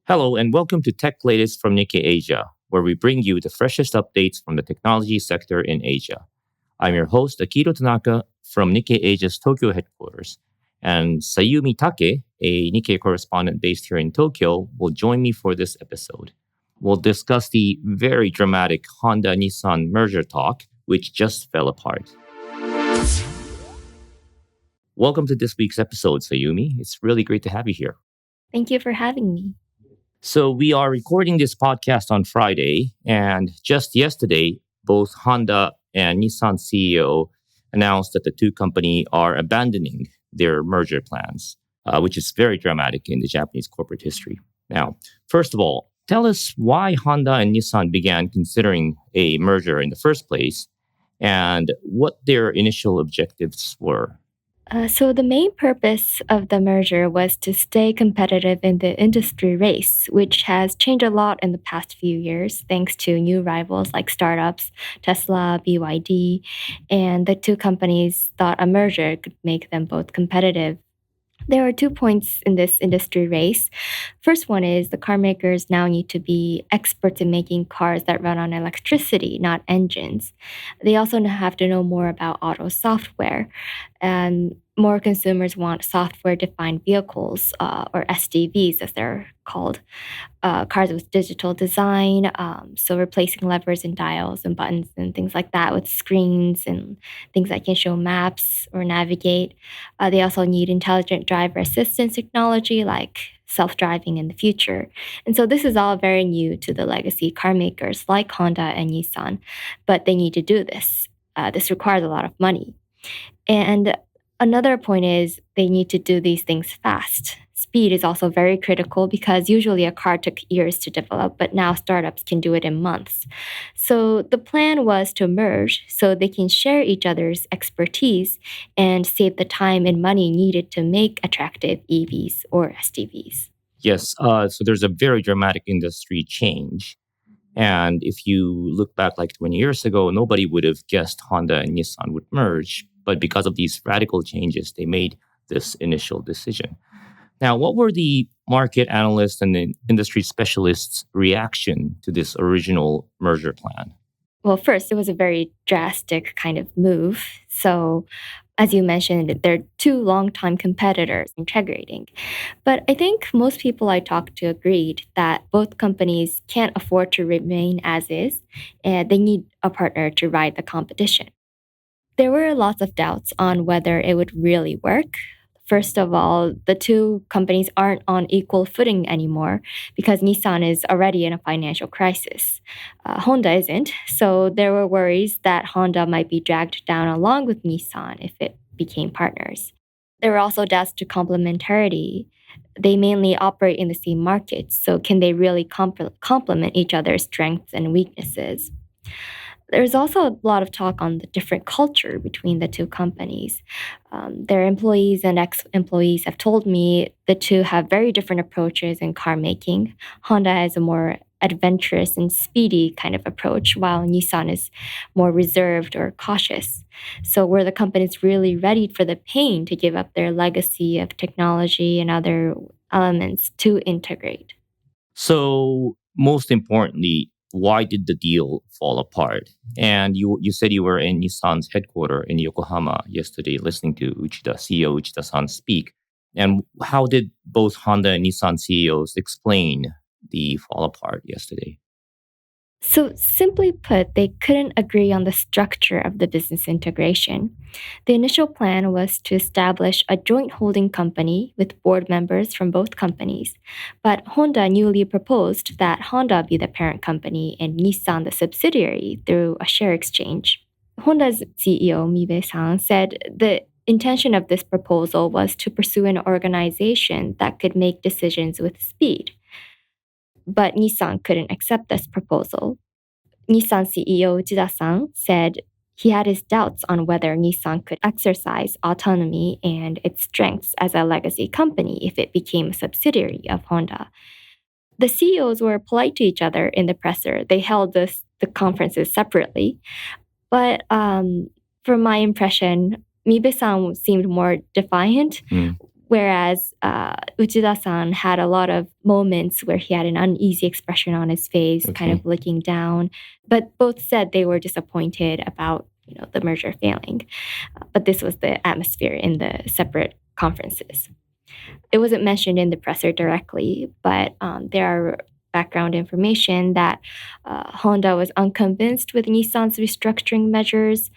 Hello, and welcome to Tech Latest from Nikkei Asia, where we bring you the freshest updates from the technology sector in Asia. I'm your host, Akito Tanaka from Nikkei Asia's Tokyo headquarters. And Sayumi Take, a Nikkei correspondent based here in Tokyo, will join me for this episode. We'll discuss the very dramatic Honda-Nissan merger talk, which just fell apart. Welcome to this week's episode, Sayumi. It's really great to have you here. Thank you for having me. So we are recording this podcast on Friday, and just yesterday, both Honda and Nissan CEO announced that the two companies are abandoning their merger plans, which is very dramatic in the Japanese corporate history. Now, first of all, tell us why Honda and Nissan began considering a merger in the first place, and what their initial objectives were. So the main purpose of the merger was to stay competitive in the industry race, which has changed a lot in the past few years thanks to new rivals like startups, Tesla, BYD, and the two companies thought a merger could make them both competitive. There are 2 points in this industry race. First one is the car makers now need to be experts in making cars that run on electricity, not engines. They also have to know more about auto software. And more consumers want software defined vehicles, or SDVs as they're called, cars with digital design, so replacing levers and dials and buttons and things like that with screens and things that can show maps or navigate. They also need intelligent driver assistance technology like self driving in the future. And so this is all very new to the legacy car makers like Honda and Nissan, but they need to do this. This requires a lot of money. And another point is they need to do these things fast. Speed is also very critical because usually a car took years to develop, but now startups can do it in months. So the plan was to merge so they can share each other's expertise and save the time and money needed to make attractive EVs or SDVs. Yes, so there's a very dramatic industry change. And if you look back like 20 years ago, nobody would have guessed Honda and Nissan would merge. But because of these radical changes, they made this initial decision. Now, what were the market analysts and the industry specialists' reaction to this original merger plan? Well, first, it was a very drastic kind of move. So, as you mentioned, they're two longtime competitors integrating. But I think most people I talked to agreed that both companies can't afford to remain as is, and they need a partner to ride the competition. There were lots of doubts on whether it would really work. First of all, the two companies aren't on equal footing anymore because Nissan is already in a financial crisis. Honda isn't, so there were worries that Honda might be dragged down along with Nissan if it became partners. There were also doubts to complementarity. They mainly operate in the same markets, so can they really complement each other's strengths and weaknesses? There's also a lot of talk on the different culture between the two companies. Their employees and ex-employees have told me the two have very different approaches in car making. Honda has a more adventurous and speedy kind of approach, while Nissan is more reserved or cautious. So were the companies really ready for the pain to give up their legacy of technology and other elements to integrate? So, most importantly, why did the deal fall apart? And you said you were in Nissan's headquarters in Yokohama yesterday listening to CEO Uchida-san speak. And how did both Honda and Nissan CEOs explain the fall apart yesterday? So, simply put, they couldn't agree on the structure of the business integration. The initial plan was to establish a joint holding company with board members from both companies, but Honda newly proposed that Honda be the parent company and Nissan the subsidiary through a share exchange. Honda's CEO, Mibe-san, said the intention of this proposal was to pursue an organization that could make decisions with speed. But Nissan couldn't accept this proposal. Nissan CEO Uchida-san said he had his doubts on whether Nissan could exercise autonomy and its strengths as a legacy company if it became a subsidiary of Honda. The CEOs were polite to each other in the presser. They held the conferences separately. But from my impression, Mibe-san seemed more defiant. Whereas Uchida-san had a lot of moments where he had an uneasy expression on his face, kind of looking down. But both said they were disappointed about the merger failing. But this was the atmosphere in the separate conferences. It wasn't mentioned in the presser directly, but there are background information that Honda was unconvinced with Nissan's restructuring measures,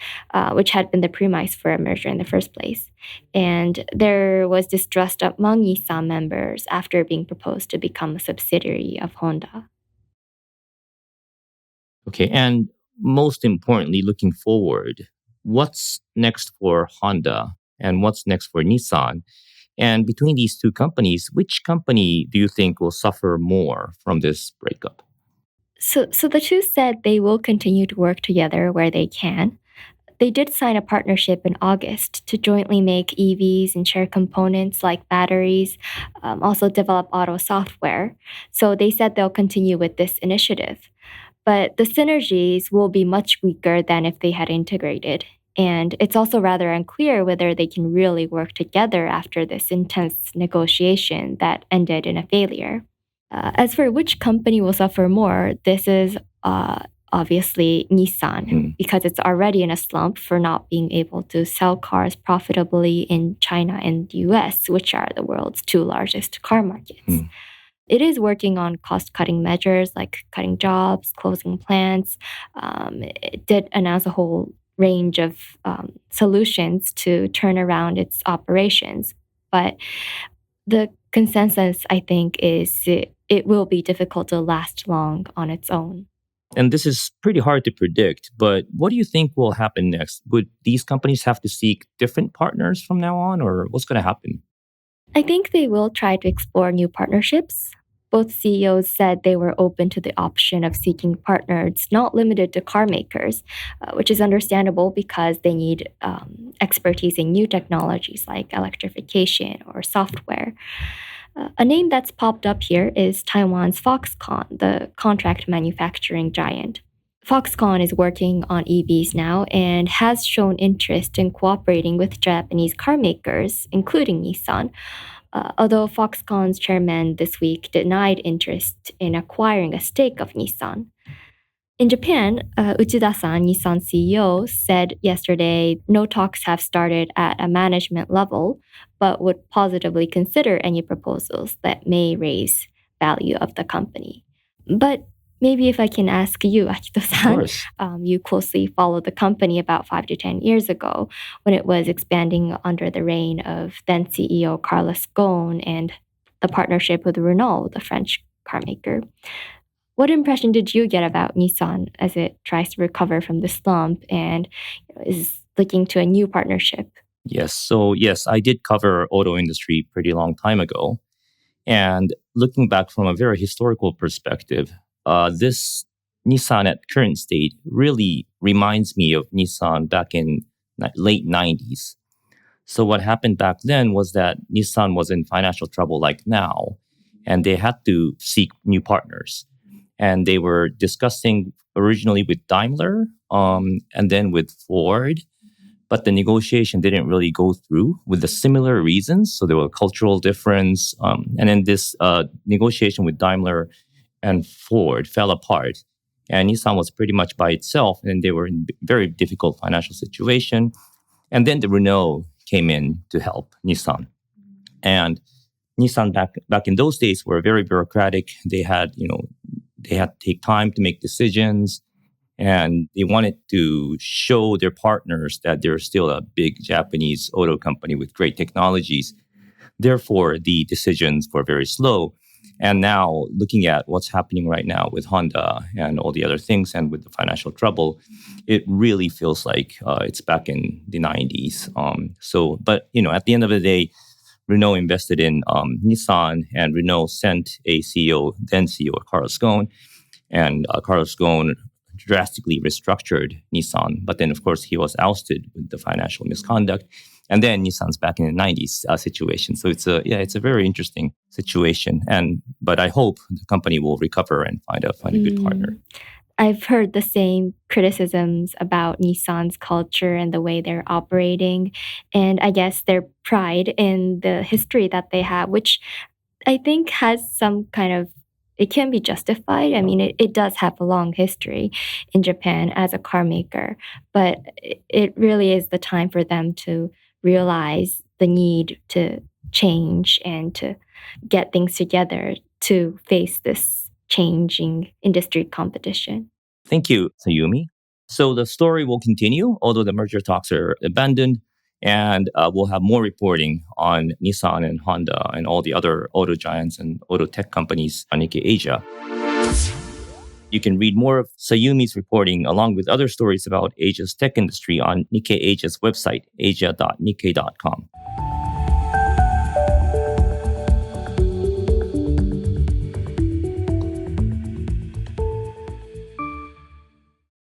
which had been the premise for a merger in the first place. And there was distrust among Nissan members after being proposed to become a subsidiary of Honda. Okay, and most importantly, looking forward, what's next for Honda and what's next for Nissan? And between these two companies, which company do you think will suffer more from this breakup? So the two said they will continue to work together where they can. They did sign a partnership in August to jointly make EVs and share components like batteries, also develop auto software. So they said they'll continue with this initiative. But the synergies will be much weaker than if they had integrated. And it's also rather unclear whether they can really work together after this intense negotiation that ended in a failure. As for which company will suffer more, this is obviously Nissan, because it's already in a slump for not being able to sell cars profitably in China and the US, which are the world's two largest car markets. It is working on cost-cutting measures like cutting jobs, closing plants. It did announce a whole range of solutions to turn around its operations. But the consensus, I think, is it will be difficult to last long on its own. And this is pretty hard to predict, but what do you think will happen next? Would these companies have to seek different partners from now on, or what's going to happen? I think they will try to explore new partnerships. Both CEOs said they were open to the option of seeking partners not limited to car makers, which is understandable because they need expertise in new technologies like electrification or software. A name that's popped up here is Taiwan's Foxconn, the contract manufacturing giant. Foxconn is working on EVs now and has shown interest in cooperating with Japanese car makers, including Nissan, although Foxconn's chairman this week denied interest in acquiring a stake of Nissan. In Japan, Uchida-san, Nissan CEO, said yesterday no talks have started at a management level, but would positively consider any proposals that may raise value of the company. But maybe if I can ask you, Akito-san, you closely followed the company about 5 to 10 years ago when it was expanding under the reign of then CEO Carlos Ghosn and the partnership with Renault, the French car maker. What impression did you get about Nissan as it tries to recover from the slump and is looking to a new partnership? Yes, I did cover auto industry pretty long time ago. And looking back from a very historical perspective, this Nissan at current state really reminds me of Nissan back in late 90s. So what happened back then was that Nissan was in financial trouble like now, and they had to seek new partners. And they were discussing originally with Daimler and then with Ford. But the negotiation didn't really go through with the similar reasons. So there were cultural difference. And then this negotiation with Daimler and Ford fell apart. And Nissan was pretty much by itself. And they were in a very difficult financial situation. And then the Renault came in to help Nissan. And Nissan back in those days were very bureaucratic. They had to take time to make decisions. And they wanted to show their partners that they're still a big Japanese auto company with great technologies. Therefore, the decisions were very slow. And now, looking at what's happening right now with Honda and all the other things and with the financial trouble, it really feels like it's back in the 90s. But at the end of the day, Renault invested in Nissan, and Renault sent a then CEO, Carlos Ghosn. And Carlos Ghosn drastically restructured Nissan. But then, of course, he was ousted with the financial misconduct. And then Nissan's back in the 90s situation. So it's a very interesting situation. But I hope the company will recover and find a good partner. I've heard the same criticisms about Nissan's culture and the way they're operating, and I guess their pride in the history that they have, which I think has some kind of it can be justified. I mean, it does have a long history in Japan as a car maker, but it really is the time for them to realize the need to change and to get things together to face this changing industry competition. Thank you, Sayumi. So the story will continue, although the merger talks are abandoned, and we'll have more reporting on Nissan and Honda and all the other auto giants and auto tech companies on Nikkei Asia. You can read more of Sayumi's reporting along with other stories about Asia's tech industry on Nikkei Asia's website, asia.nikkei.com.